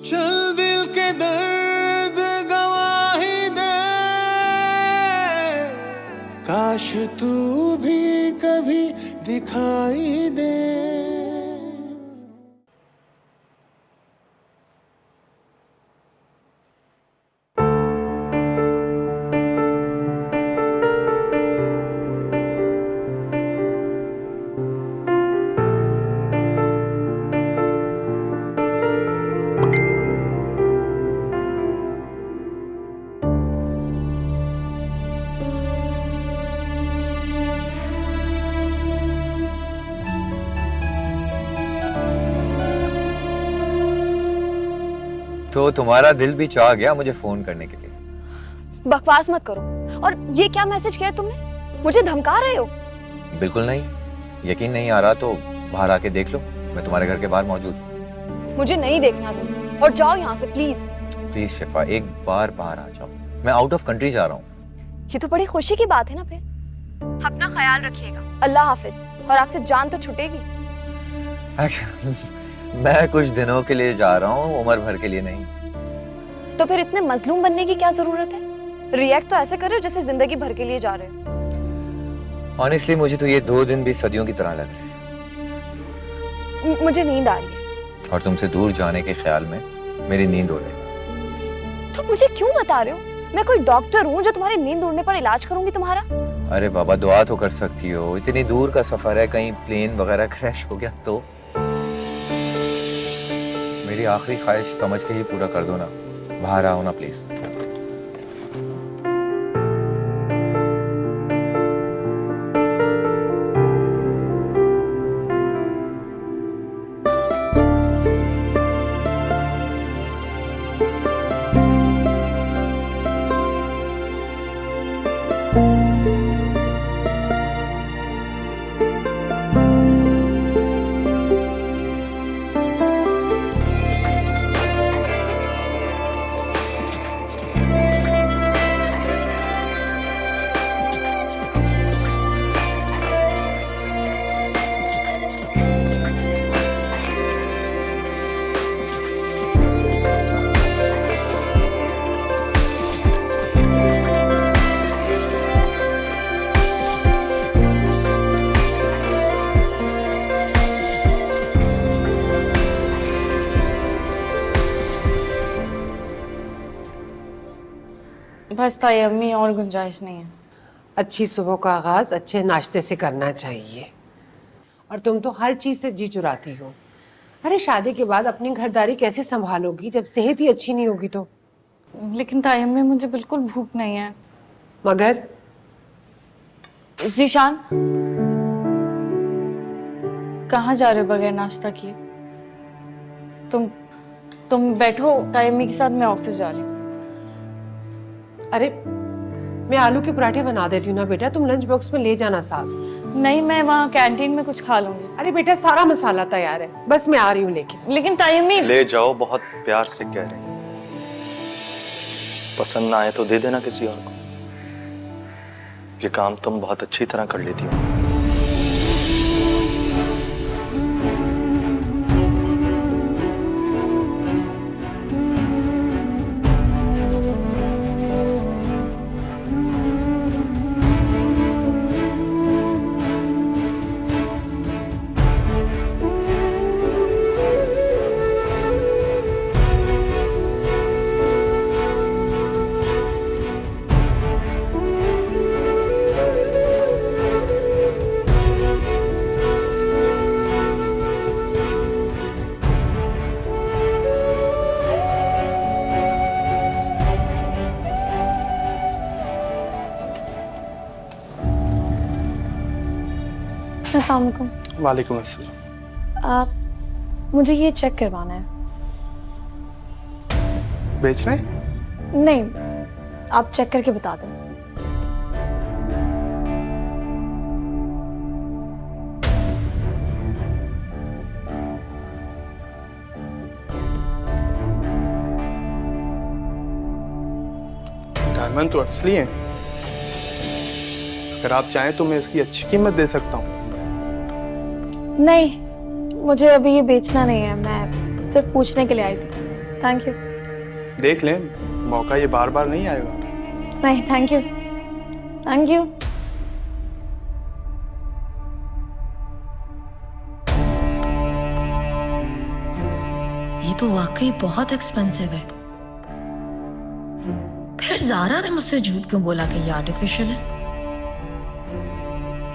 चल दिल के दर्द गवाही दे, काश तू भी कभी दिखाई दे। तो तुम्हारा दिल भी चाह गया मुझे फोन करने के लिए? बकवास मत करो। और ये क्या मैसेज किया तुमने? मुझे धमका रहे हो? बिल्कुल नहीं। यकीन नहीं आ रहा तो बाहर आके देख लो, मैं तुम्हारे घर के बाहर मौजूद हूँ। मुझे नहीं देखना तुम, और जाओ यहाँ से प्लीज। प्लीज शिफा, एक बार बाहर आ जाओ, मैं आउट ऑफ कंट्री जा रहा हूँ। ये तो बड़ी खुशी की बात है ना। फिर अपना ख्याल रखिएगा। अल्लाह हाफिज। और आपसे जान तो छुटेगी। मैं कुछ दिनों के लिए जा रहा हूँ, उम्र भर के लिए नहीं। तो फिर इतने मजलूम बनने की क्या जरूरत है? रिएक्ट तो ऐसे कर रहे हो जैसे जिंदगी भर के लिए जा रहे हो। ऑनेस्टली मुझे तो ये 2 दिन भी सदियों की तरह लग रहे हैं। मुझे नींद आ रही है। और तुमसे दूर जाने के ख्याल में मेरी नींद उड़ रही। तो मुझे क्यों बता रहे हो? मैं कोई डॉक्टर हूँ जो तुम्हारी नींद उड़ने पर इलाज करूंगी तुम्हारा? अरे बाबा, दुआ तो कर सकती हो। इतनी दूर का सफर है, कहीं प्लेन वगैरह क्रैश हो गया तो? मेरी आखिरी ख्वाहिश समझ के ही पूरा कर दो ना। बाहर आओ ना प्लीज। बस ताई अम्मी, और गुंजाइश नहीं है। अच्छी सुबह का आगाज अच्छे नाश्ते से करना चाहिए। और तुम तो हर चीज से जी चुराती हो। अरे शादी के बाद अपनी घरदारी कैसे संभालोगी जब सेहत ही अच्छी नहीं होगी तो? लेकिन ताई अम्मी, मुझे बिल्कुल भूख नहीं है। मगर जीशान, कहाँ जा रहे हो बगैर नाश्ता किए? तुम बैठो ताई अम्मी के साथ, मैं ऑफिस जा रही हूँ। अरे मैं आलू के पराठे बना देती हूँ ना बेटा, तुम लंच बॉक्स में ले जाना साथ। नहीं, मैं वहाँ कैंटीन में कुछ खा लूंगी। अरे बेटा सारा मसाला तैयार है, बस मैं आ रही हूँ लेके। लेकिन ताई अम्मी। ले जाओ, बहुत प्यार से कह रहे हैं। पसंद ना आए तो दे देना किसी और को। ये काम तुम बहुत अच्छी तरह कर लेती हो। अस्सलाम वालेकुम। वालेकुम अस्सलाम। आप मुझे ये चेक करवाना है। बेच रहे? नहीं, आप चेक करके बता दें। डायमंड तो असली है। अगर आप चाहें तो मैं इसकी अच्छी कीमत दे सकता हूँ। नहीं, मुझे अभी ये बेचना नहीं है, मैं सिर्फ पूछने के लिए आई थी। Thank you. देख ले, मौका ये बार बार नहीं आएगा। नहीं, थैंक यू थैंक यू। ये तो वाकई बहुत एक्सपेंसिव है। फिर ज़ारा ने मुझसे झूठ क्यों बोला कि ये आर्टिफिशियल है?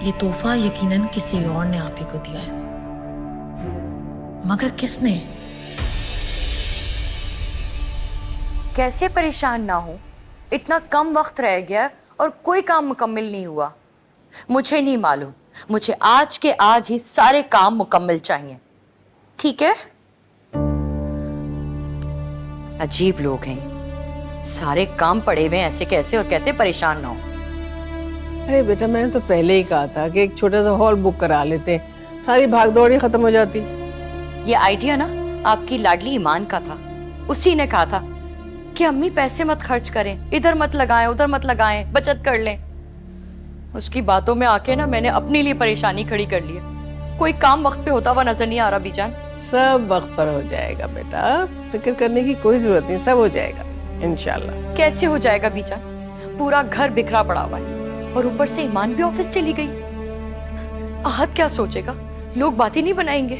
ये तोहफा यकीनन किसी और ने आप ही को दिया है, मगर किसने? कैसे परेशान ना हो, इतना कम वक्त रह गया और कोई काम मुकम्मल नहीं हुआ। मुझे नहीं मालूम, मुझे आज के आज ही सारे काम मुकम्मल चाहिए, ठीक है? अजीब लोग हैं, सारे काम पड़े हुए ऐसे कैसे और कहते परेशान ना हो। अरे बेटा, मैंने तो पहले ही कहा था कि एक छोटा सा हॉल बुक करा लेते हैं, सारी भागदौड़ ही खत्म हो जाती। ये आइडिया ना आपकी लाडली ईमान का था। उसी ने कहा था कि अम्मी पैसे मत खर्च करें, इधर मत लगाएं उधर मत लगाएं, बचत कर लें। उसकी बातों में आके ना मैंने अपने लिए परेशानी खड़ी कर ली है। कोई काम वक्त पे होता हुआ नजर नहीं आ रहा बीजान। सब वक्त पर हो जाएगा बेटा, फिक्र करने की कोई जरूरत नहीं, सब हो जाएगा इंशाल्लाह। कैसे हो जाएगा बीजान? पूरा घर बिखरा पड़ा हुआ है और ऊपर से ईमान भी ऑफिस चली गई। आहत क्या सोचेगा? लोग बात ही नहीं बनाएंगे।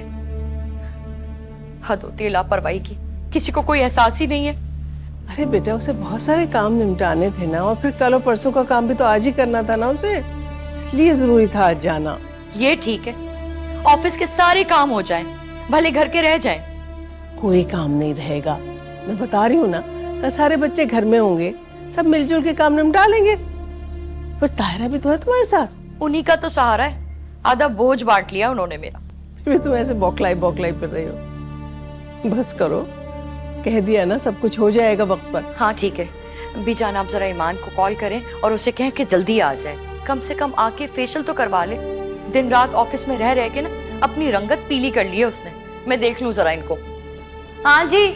हद होती है लापरवाही की, किसी को कोई एहसास ही नहीं है। अरे बेटा, उसे बहुत सारे काम निपटाने थे ना, और फिर कल और परसों का काम भी तो आज ही करना था ना उसे, इसलिए जरूरी था आज जाना। ये ठीक है, ऑफिस के सारे काम हो जाएं, भले घर के रह जाएं। कोई काम नहीं रहेगा, मैं बता रही हूँ ना, कल सारे बच्चे घर में होंगे, सब मिलजुल के काम निपटा लेंगे। पर ताहिरा भी तो है तुम्हारे साथ। उन्हीं का तो सहारा है, आधा बोझ बांट लिया उन्होंने मेरा। फिर तुम ऐसे बौखलाई बौखलाई फिर रही हो। बस करो, कह दिया ना, सब कुछ हो जाएगा वक्त पर। हाँ ठीक है, बीजान आप जरा ईमान को कॉल करें और उसे कहें कि जल्दी आ जाए। कम से कम आके फेशियल तो करवा ले। दिन रात ऑफिस में रह रह के ना अपनी रंगत पीली कर ली है उसने। मैं देख लूं जरा इनको। हाँ जी।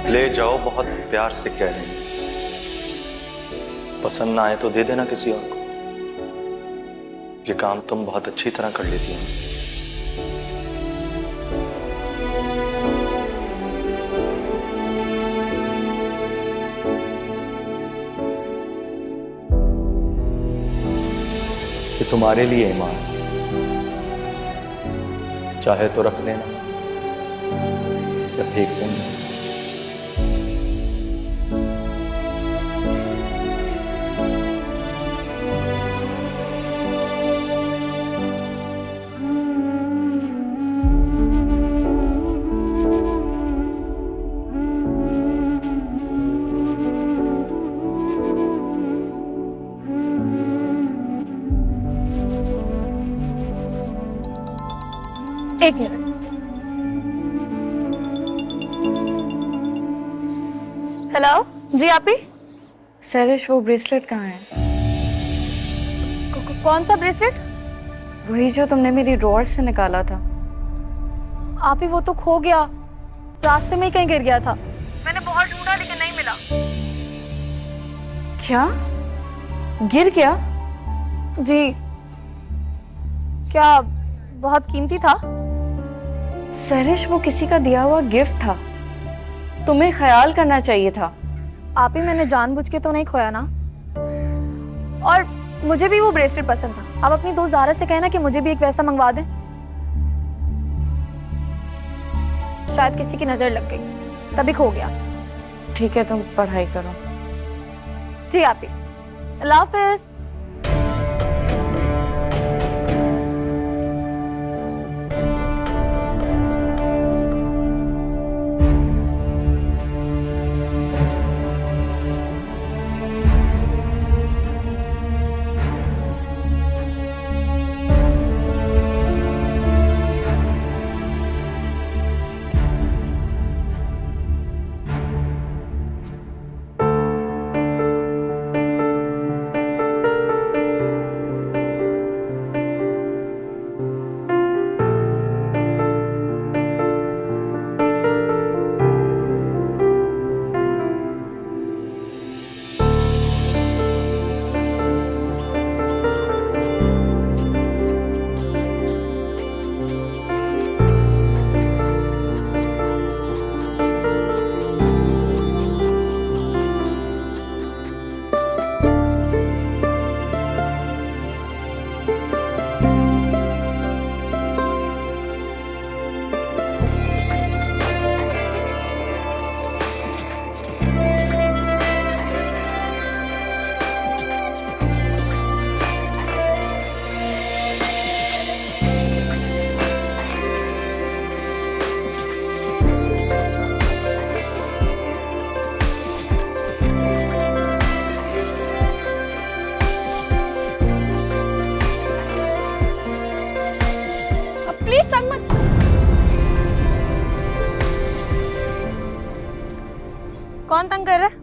ले जाओ, बहुत प्यार से कह रहे हैं। पसंद ना आए तो दे देना किसी और को। ये काम तुम बहुत अच्छी तरह कर लेती हो। ये तुम्हारे लिए ईमान, चाहे तो रख लेना या फेंक देना। एक मिनट। हेलो जी, आप ही? सरिश, वो ब्रेसलेट कहाँ है? कौन सा ब्रेसलेट? वही जो तुमने मेरी ड्रॉअर से निकाला था। आप ही, वो तो खो गया, रास्ते में ही कहीं गिर गया था। मैंने बहुत ढूंढा लेकिन नहीं मिला। क्या? गिर गया? जी। क्या बहुत कीमती था? सरिश, वो किसी का दिया हुआ गिफ्ट था, तुम्हें ख्याल करना चाहिए था। आप ही, मैंने जानबूझ के तो नहीं खोया ना। और मुझे भी वो ब्रेसलेट पसंद था। आप अपनी दोस्त ज़ारा से कहना कि मुझे भी एक वैसा मंगवा दें। शायद किसी की नजर लग गई तभी खो गया। ठीक है, तुम पढ़ाई करो। जी आप ही, अल्लाह हाफिज़। तंग मत। कौन तंग कर रहा है?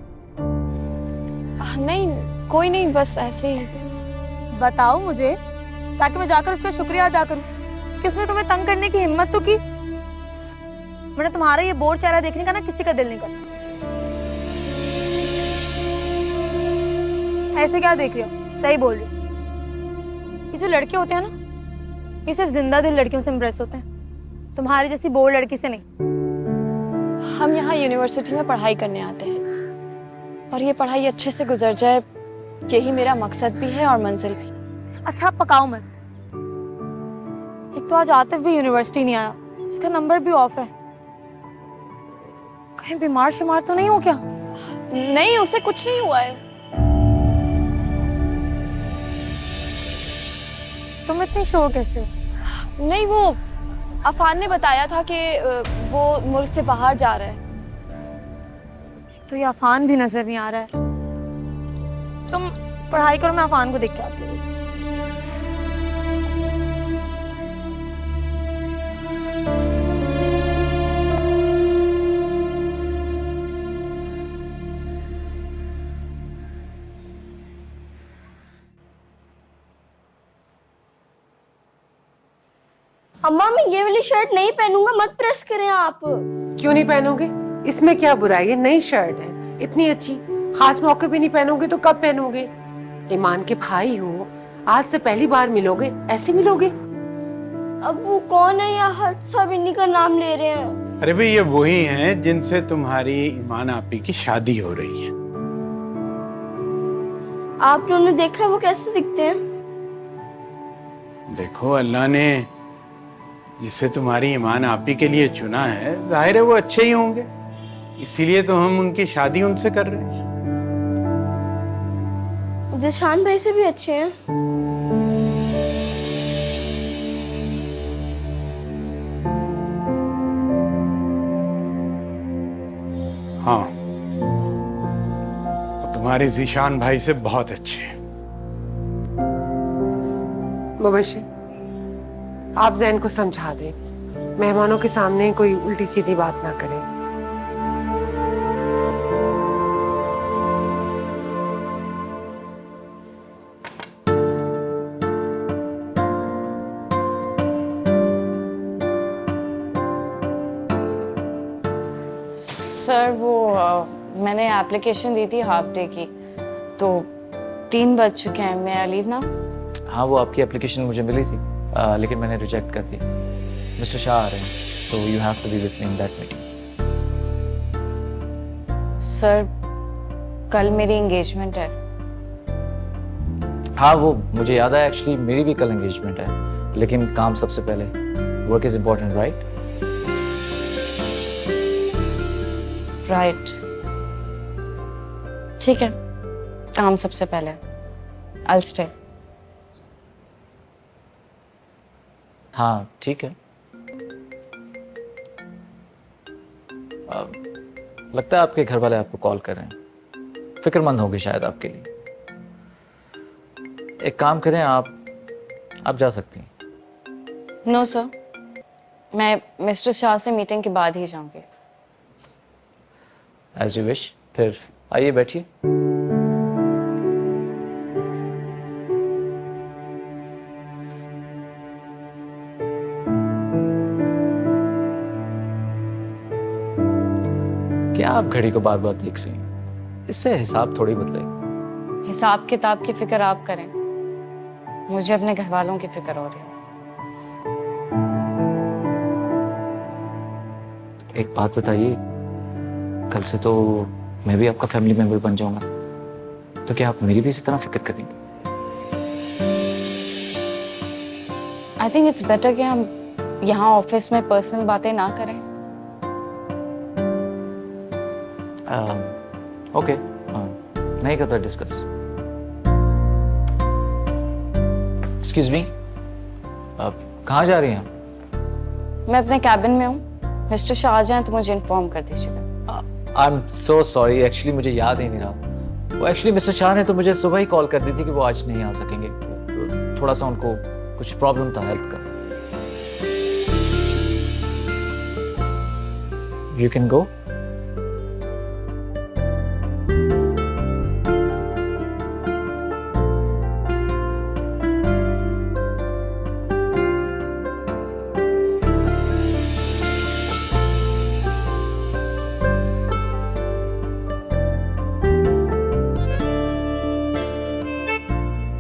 नहीं कोई नहीं, बस ऐसे ही। बताओ मुझे, ताकि मैं जाकर उसका शुक्रिया अदा करूं कि उसने तुम्हें तंग करने की हिम्मत तो की। वरना तुम्हारा ये बोर चेहरा देखने का ना किसी का दिल नहीं करता। ऐसे क्या देख रहे हो? सही बोल रही हो। ये जो लड़के होते हैं ना, ये सिर्फ जिंदा दिल लड़कियों से इम्प्रेस होते हैं, तुम्हारी जैसी बोर लड़की से नहीं। हम यहाँ यूनिवर्सिटी में पढ़ाई करने आते हैं और ये पढ़ाई अच्छे से गुजर जाए, यही मेरा मकसद भी है और मंजिल भी। अच्छा पकाओ मत। एक तो आज आतिफ भी यूनिवर्सिटी नहीं आया, उसका नंबर भी ऑफ है। कहीं बीमार शिमार तो नहीं हो क्या? नहीं, उसे कुछ नहीं हुआ है। तुम इतनी श्योर कैसे हो? नहीं, वो अफान ने बताया था कि वो मुल्क से बाहर जा रहा है। तो ये अफान भी नजर नहीं आ रहा है। तुम पढ़ाई करो, मैं अफान को देख के आती हूँ। अम्मा मैं ये वाली शर्ट नहीं पहनूंगा, मत प्रेस करें आप। क्यों नहीं पहनोगे? इसमें क्या बुराई है? नई शर्ट है, इतनी अच्छी। खास मौके पे नहीं पहनोगे तो कब पहनोगे? ईमान के भाई हो, आज से पहली बार मिलोगे, ऐसे मिलोगे? अब वो कौन है यहाँ? सब इन्हीं का नाम ले रहे हैं। अरे भाई ये वही हैं जिनसे तुम्हारी ईमान आपी की शादी हो रही है। आप लोगों ने देखा वो कैसे दिखते हैं? देखो, अल्लाह ने जिसे तुम्हारी ईमान आपी के लिए चुना है, जाहिर है वो अच्छे ही होंगे, इसीलिए तो हम उनकी शादी उनसे कर रहे हैं। जिशान भाई से भी अच्छे हैं। हाँ, और तुम्हारे जीशान भाई से बहुत अच्छे हैं। मुबशिर, आप जैन को समझा दें, मेहमानों के सामने कोई उल्टी सीधी बात ना करें। सर वो मैंने एप्लीकेशन दी थी हाफ डे की, तो 3 बज चुके हैं। मैं लीव ना? हाँ, वो आपकी एप्लीकेशन मुझे मिली थी, लेकिन मैंने रिजेक्ट कर दी। मिस्टर शाह आ रहे हैं, so you have to be with me in that meeting. Sir कल मेरी एंगेजमेंट है। हाँ, वो मुझे याद है, एक्चुअली मेरी भी कल एंगेजमेंट है, लेकिन काम सबसे पहले। Work is important, right? Right, ठीक है, काम सबसे पहले। I'll stay. हाँ ठीक है। लगता है आपके घर वाले आपको कॉल कर रहे हैं, फिक्रमंद होगी शायद आपके लिए। एक काम करें, आप जा सकती हैं। नो सर, मैं मिस्टर शाह से मीटिंग के बाद ही जाऊंगी। As you wish. फिर आइए बैठिए। क्या आप घड़ी को बार बार देख रही हैं? इससे हिसाब थोड़ी बदलेगा। हिसाब किताब की फिक्र आप करें, मुझे अपने घर वालों की फिक्र हो रही है। एक बात बताइए, कल से तो मैं भी आपका फैमिली मेंबर बन जाऊंगा, तो क्या आप मेरी भी इसी तरह फिक्र करेंगे? आई थिंक इट्स बेटर कि हम यहाँ ऑफिस में पर्सनल बातें ना करें। ओके, नहीं करता डिस्कस। एक्सक्यूज मी, कहाँ जा रही हैं आप? मैं अपने कैबिन में हूँ, मिस्टर शाह आ जाएं तो मुझे इन्फॉर्म कर दीजिएगा। I am so sorry, actually मुझे याद ही नहीं रहा। वो एक्चुअली मिस्टर शाह ने तो मुझे सुबह ही कॉल कर दी थी कि वो आज नहीं आ सकेंगे, थोड़ा सा उनको कुछ प्रॉब्लम था हेल्थ का। You can go.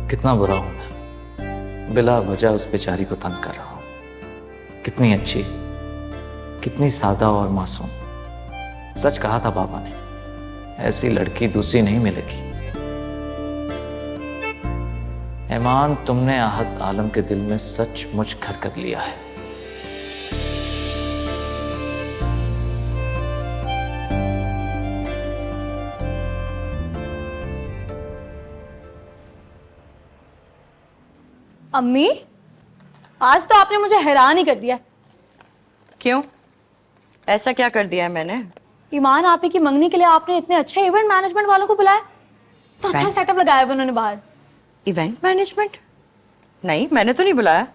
कितना बुरा हूं मैं, बिला वजह उस बेचारी को तंग कर रहा हूं। कितनी अच्छी, कितनी सादा और मासूम। सच कहा था पापा ने, ऐसी लड़की दूसरी नहीं मिलेगी। ऐमान, तुमने आहत आलम के दिल में सचमुच घर कर लिया है। अम्मी, आज तो आपने मुझे हैरान ही कर दिया। क्यों? ऐसा क्या कर दिया है मैंने? ईमान आपी की मंगनी के लिए आपने इतने अच्छे इवेंट मैनेजमेंट वालों को बुलाया, तो अच्छा सेटअप लगाया हुआ उन्होंने बाहर। Event management? नहीं, मैंने तो नहीं बुलाया।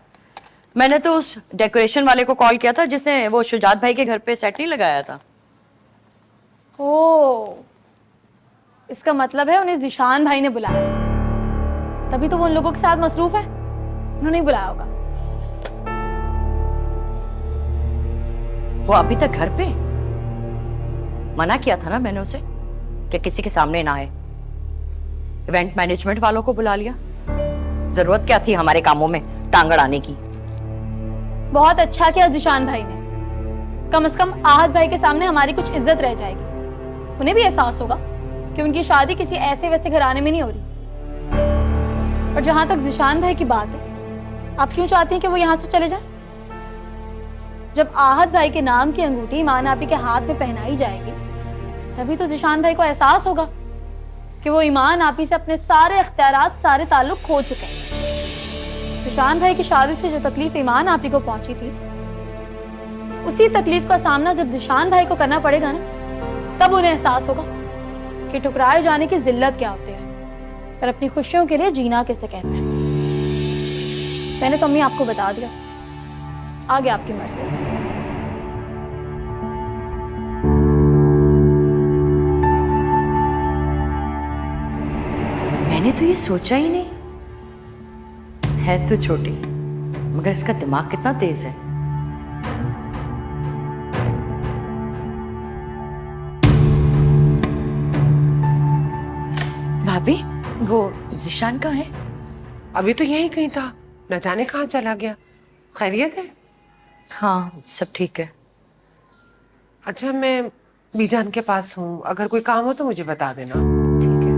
मैंने तो उस डेकोरेशन वाले को कॉल किया था जिसने वो शुजात भाई के घर पे सेट नहीं लगाया था। ओ, इसका मतलब है उन्हें जिशान भाई ने बुलाया, तभी तो वो उन लोगों के साथ मसरूफ है, उन्होंने ही बुलाया होगा। वो अभी तक घर पे? मना किया था ना मैंने उसे कि किसी के सामने ना आए। इवेंट मैनेजमेंट वालों को बुला लिया। जरूरत क्या थी हमारे कामों में टांग अड़ाने की? बहुत अच्छा किया जिशान भाई ने, कम से कम आहत भाई के सामने हमारी कुछ इज्जत रह जाएगी। उन्हें भी एहसास होगा कि उनकी शादी किसी ऐसे वैसे घराने में नहीं हो रही। और जहां तक जिशान भाई की बात है, आप क्यों चाहती हैं कि वो यहाँ से चले जाए? जब आहत भाई के नाम की अंगूठी ईमान आपी के हाथ में पहनाई जाएगी, तभी तो जिशान भाई को एहसास होगा कि वो ईमान आपी से अपने सारे इख्तियारात, सारे ताल्लुक खो चुके हैं। जिशान भाई की शादी से जो तकलीफ ईमान आपी को पहुंची थी, उसी तकलीफ का सामना जब जिशान भाई को करना पड़ेगा ना, तब उन्हें एहसास होगा कि ठुकराए जाने की जिल्लत क्या होती है और अपनी खुशियों के लिए जीना किसे कहते हैं। मैंने तो अम्मी आपको बता दिया, आगे आपकी मर्जी। मैंने तो ये सोचा ही नहीं। है तो छोटी, मगर इसका दिमाग कितना तेज है। भाभी, वो जिशान कहाँ है? अभी तो यहीं कहीं था, न जाने कहाँ चला गया। खैरियत है? हाँ, सब ठीक है। अच्छा, मैं बीजान के पास हूँ, अगर कोई काम हो तो मुझे बता देना। ठीक है।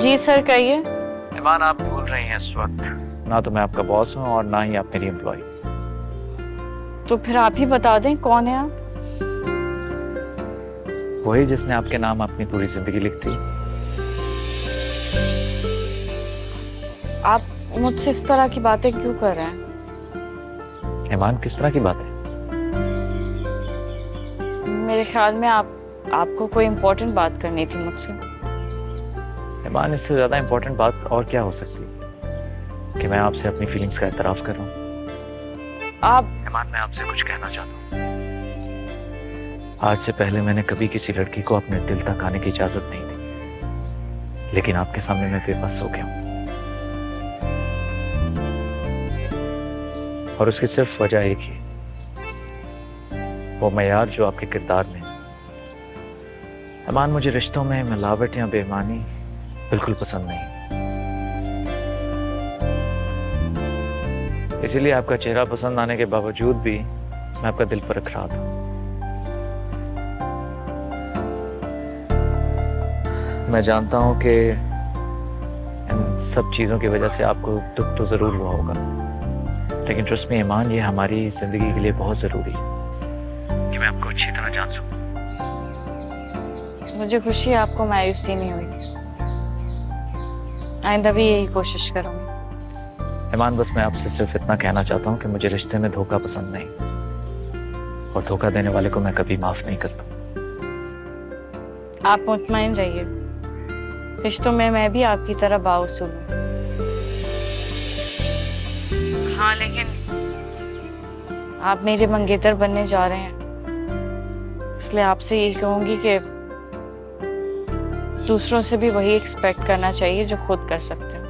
जी सर, कहिए। ईमान, आप भूल रही हैं इस वक्त, ना तो मैं आपका बॉस हूँ और ना ही आप मेरी एम्प्लॉय। तो फिर आप ही बता दें, कौन है आप? वही जिसने आपके नाम अपनी पूरी जिंदगी लिख दी। आप मुझसे इस तरह की बातें क्यों कर रहे हैं? ईमान, किस तरह की बात है? मेरे ख्याल में आपको कोई इम्पोर्टेंट बात करनी थी मुझसे। ईमान, इससे ज्यादा इम्पोर्टेंट बात और क्या हो सकती है कि मैं आपसे अपनी फीलिंग्स का एतराफ कर रहा हूँ। आप ईमान, मैं आपसे कुछ कहना चाहता हूँ। आज से पहले मैंने कभी किसी लड़की को अपने दिल तक आने की इजाजत नहीं दी, लेकिन आपके सामने मैं बेबस हो गया हूँ, और उसकी सिर्फ वजह एक ही, वो मयार जो आपके किरदार में। ईमान, मुझे रिश्तों में मिलावट या बेईमानी बिल्कुल पसंद नहीं, इसीलिए आपका चेहरा पसंद आने के बावजूद भी मैं आपका दिल पर रख रहा था। मैं जानता हूं कि इन सब चीजों की वजह से आपको दुख तो जरूर हुआ होगा, लेकिन ट्रस्ट में ईमान, ये हमारी जिंदगी के लिए बहुत जरूरी है कि मैं आपको अच्छी तरह जान सकूं। मुझे खुशी है आपको मायूसी नहीं हुई। आइंदा भी यही कोशिश करूंगी। ईमान, बस मैं आपसे सिर्फ इतना कहना चाहता हूँ कि मुझे रिश्ते में धोखा पसंद नहीं, और धोखा देने वाले को मैं कभी माफ नहीं करता। आप मुतमईन रहिए, रिश्तों में मैं भी आपकी तरह बाउसूल हूँ। हाँ, लेकिन आप मेरे मंगेतर बनने जा रहे हैं, इसलिए आपसे यही कहूंगी कि दूसरों से भी वही एक्सपेक्ट करना चाहिए जो खुद कर सकते हैं।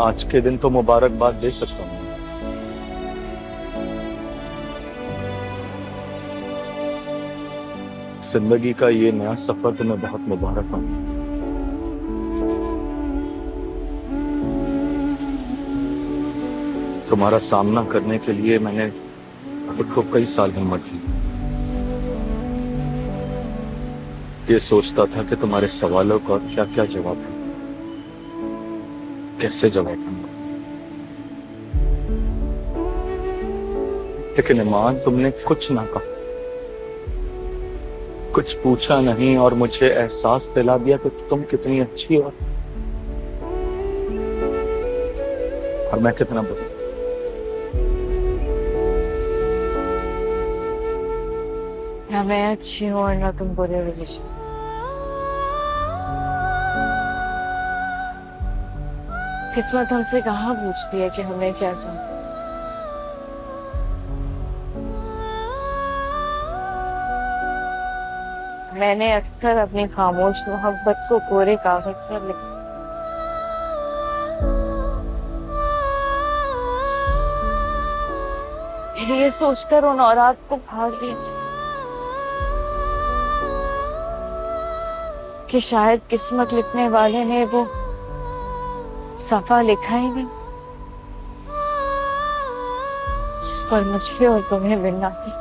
आज के दिन तो मुबारकबाद दे सकता हूँ। जिंदगी का ये नया सफर तुम्हें बहुत मुबारक हो। तुम्हारा सामना करने के लिए मैंने खुद को कई साल हिम्मत दी। ये सोचता था कि तुम्हारे सवालों का क्या क्या जवाब दूं, कैसे जवाब दूंगा। लेकिन ईमान, तुमने कुछ ना कहा, कुछ पूछा नहीं और मुझे एहसास दिला दिया कि तुम कितनी अच्छी हो और मैं कितना बुरा। ना मैं अच्छी हूँ और ना तुम बुरे पोजीशन। किस्मत हमसे कहाँ पूछती है कि हमें क्या चाहिए। मैंने अक्सर अपनी खामोश मोहब्बत को कोरे कागज पर लिखा। फिर ये सोचकर उन औरात को भाग लिया कि शायद किस्मत लिखने वाले ने वो सफा लिखा ही नहीं, पर मुझे और तुम्हें मिलना है।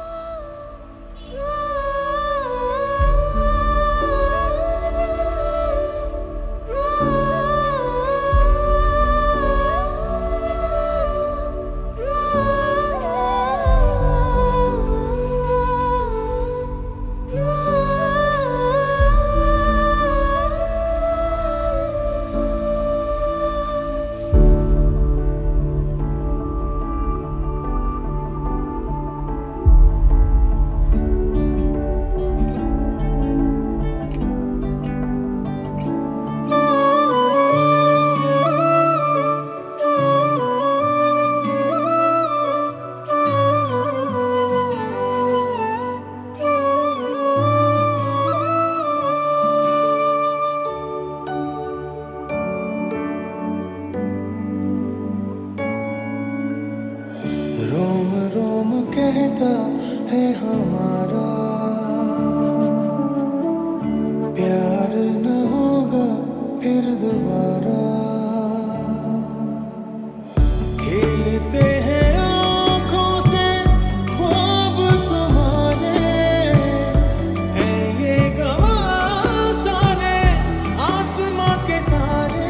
रोम रोम कहता है हमारा प्यार न होगा फिर दोबारा। खेलते हैं आँखों से ख्वाब तुम्हारे, हैं ये गवाह सारे आसमां के तारे।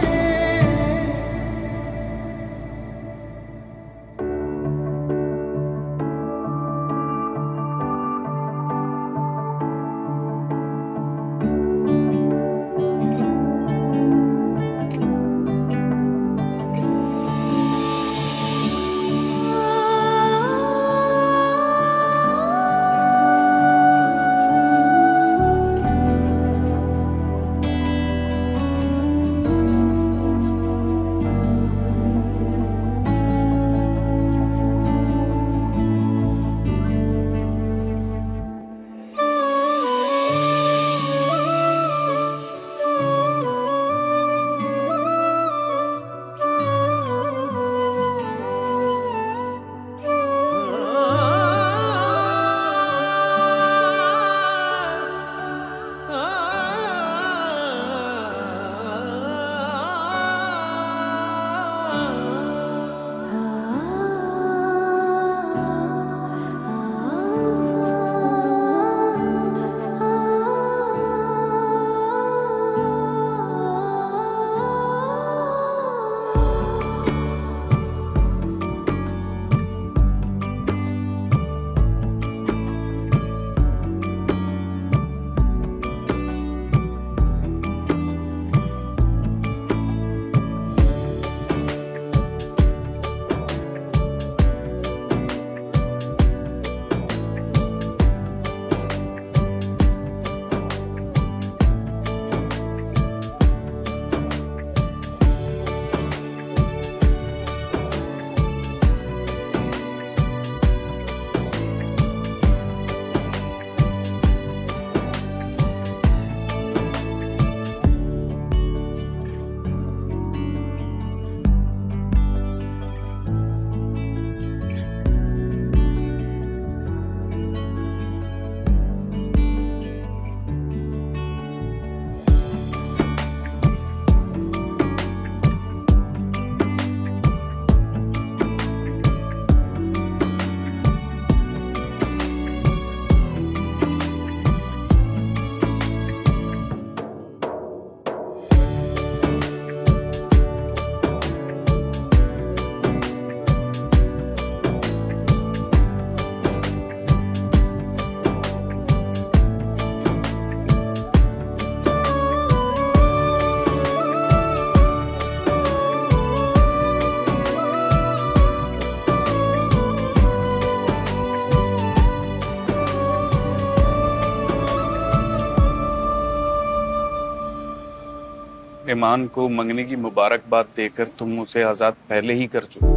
ईमान को मंगनी की मुबारकबाद देकर तुम उसे आजाद पहले ही कर चुके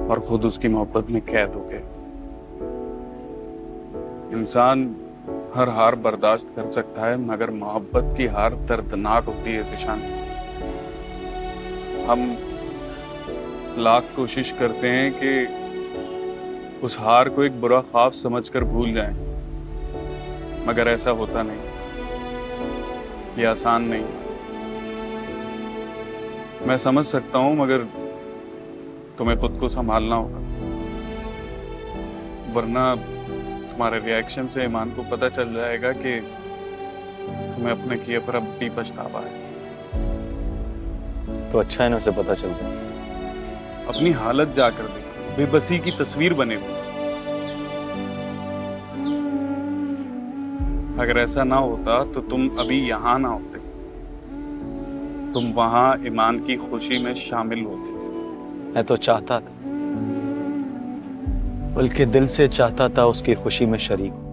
और खुद उसकी मोहब्बत में कैद हो गए। इंसान हर हार बर्दाश्त कर सकता है मगर मोहब्बत की हार दर्दनाक होती है ज़ीशान। हम लाख कोशिश करते हैं कि उस हार को एक बुरा ख्वाब समझकर भूल जाएं, मगर ऐसा होता नहीं। ये आसान नहीं। मैं समझ सकता हूं मगर तुम्हें खुद को संभालना होगा, वरना तुम्हारे रिएक्शन से ईमान को पता चल जाएगा कि तुम्हें अपने किए पर अब भी पछतावा है। तो अच्छा है ना, उसे पता चल जाए। अपनी हालत जाकर देखो, बेबसी की तस्वीर बने हुए। अगर ऐसा ना होता तो तुम अभी यहाँ ना होते, तुम वहां ईमान की खुशी में शामिल होते। मैं तो चाहता था, बल्कि दिल से चाहता था उसकी खुशी में शरीक हूं।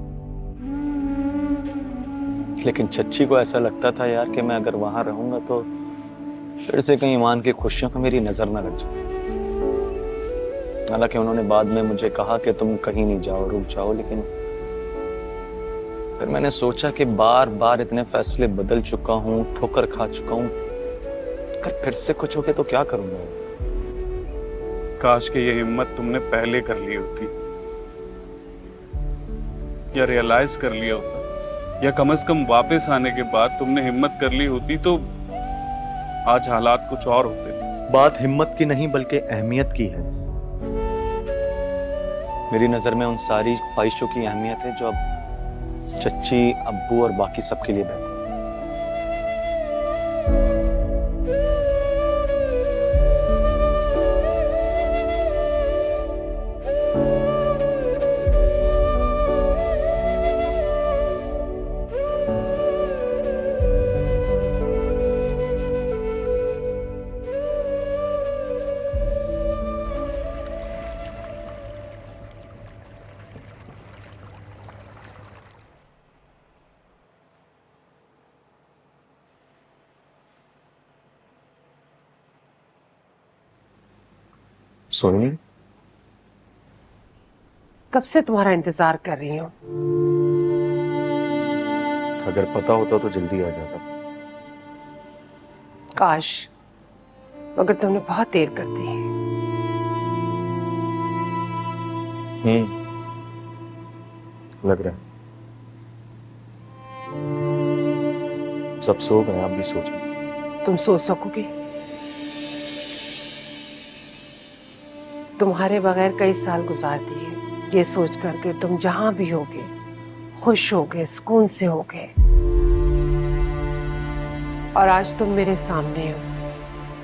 लेकिन चच्ची को ऐसा लगता था यार कि मैं अगर वहां रहूंगा तो फिर से कहीं ईमान की खुशियों को मेरी नजर ना लग जाए। हालांकि उन्होंने बाद में मुझे कहा कि तुम कहीं नहीं जाओ, रुक जाओ, लेकिन फिर मैंने सोचा कि बार बार इतने फैसले बदल चुका हूं, ठोकर खा चुका हूं, अगर फिर से कुछ हो गया तो क्या करूंगा? काश कि ये हिम्मत तुमने पहले कर ली होती, या रियलाइज कर लिया होता, या कम से कम वापस आने के बाद तुमने हिम्मत कर ली होती तो आज हालात कुछ और होते। बात हिम्मत की नहीं बल्कि अहमियत की है। मेरी नजर में उन सारी ख्वाहिशों की अहमियत है जो अब चच्ची, अब्बू और बाकी सबके लिए बेहतर। सोनी, कब से तुम्हारा इंतजार कर रही हूँ। अगर पता होता तो जल्दी आ जाता। काश, मगर तुमने बहुत देर कर दी। लग रहा है सब सो गए, आप भी सोचो। तुम सो सकोगे? तुम्हारे बगैर कई साल गुजार दिए, ये सोच करके तुम जहां भी होगे खुश होगे, सुकून से होगे। और आज तुम मेरे सामने हो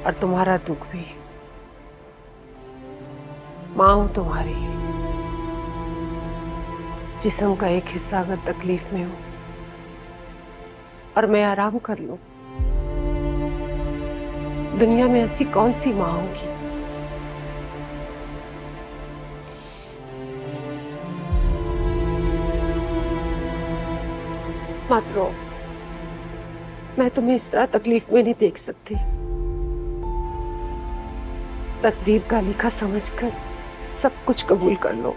और तुम्हारा दुख भी। मां हूं तुम्हारी, जिस्म का एक हिस्सा अगर तकलीफ में हो और मैं आराम कर लूं, दुनिया में ऐसी कौन सी मां होगी? मत रो, मैं तुम्हें इस तरह तकलीफ में नहीं देख सकती। तकदीर का लिखा समझकर सब कुछ कबूल कर लो।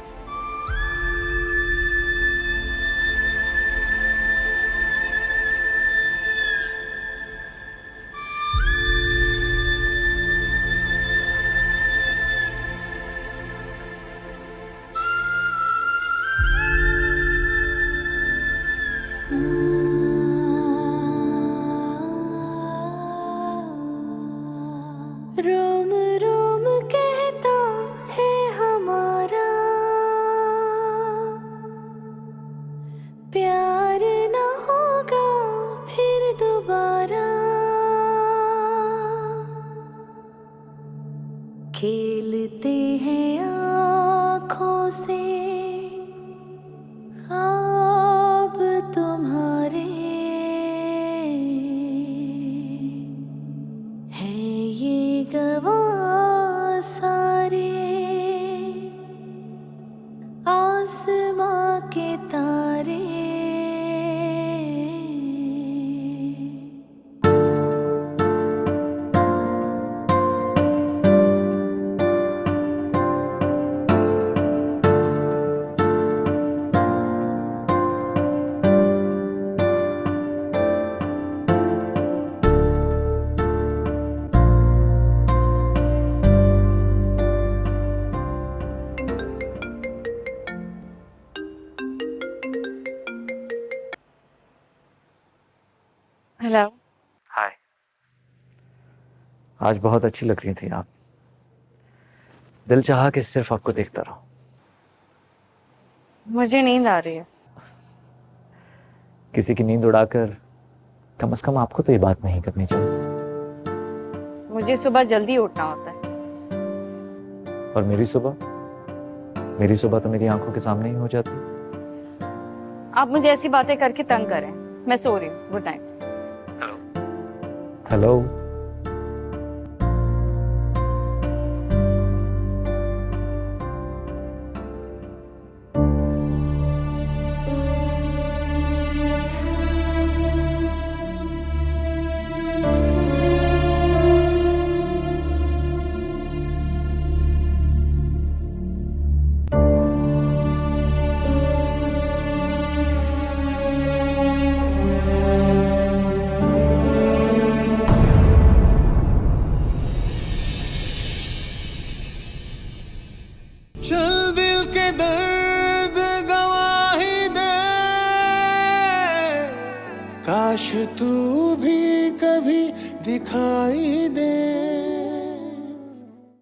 रोम रोम कहता है हमारा प्यार न होगा फिर दोबारा। खेलते हैं आँखों से ख्वाब तुम्हारे, हैं ये गवाह सारे आसमां के तारे। हेलो। हाय, आज बहुत अच्छी लग रही थी आप। दिल चाहा कि सिर्फ आपको देखता रहूं। मुझे नींद आ रही है। किसी की नींद उड़ाकर कम से कम आपको तो ये बात नहीं करनी चाहिए। मुझे सुबह जल्दी उठना होता है। और मेरी सुबह तो मेरी आंखों के सामने ही हो जाती। आप मुझे ऐसी बातें करके तंग करें। मैं सो रही हूँ। Good night. हेलो। चल दिल के दर्द गवाही दे, काश तू भी कभी दिखाई दे।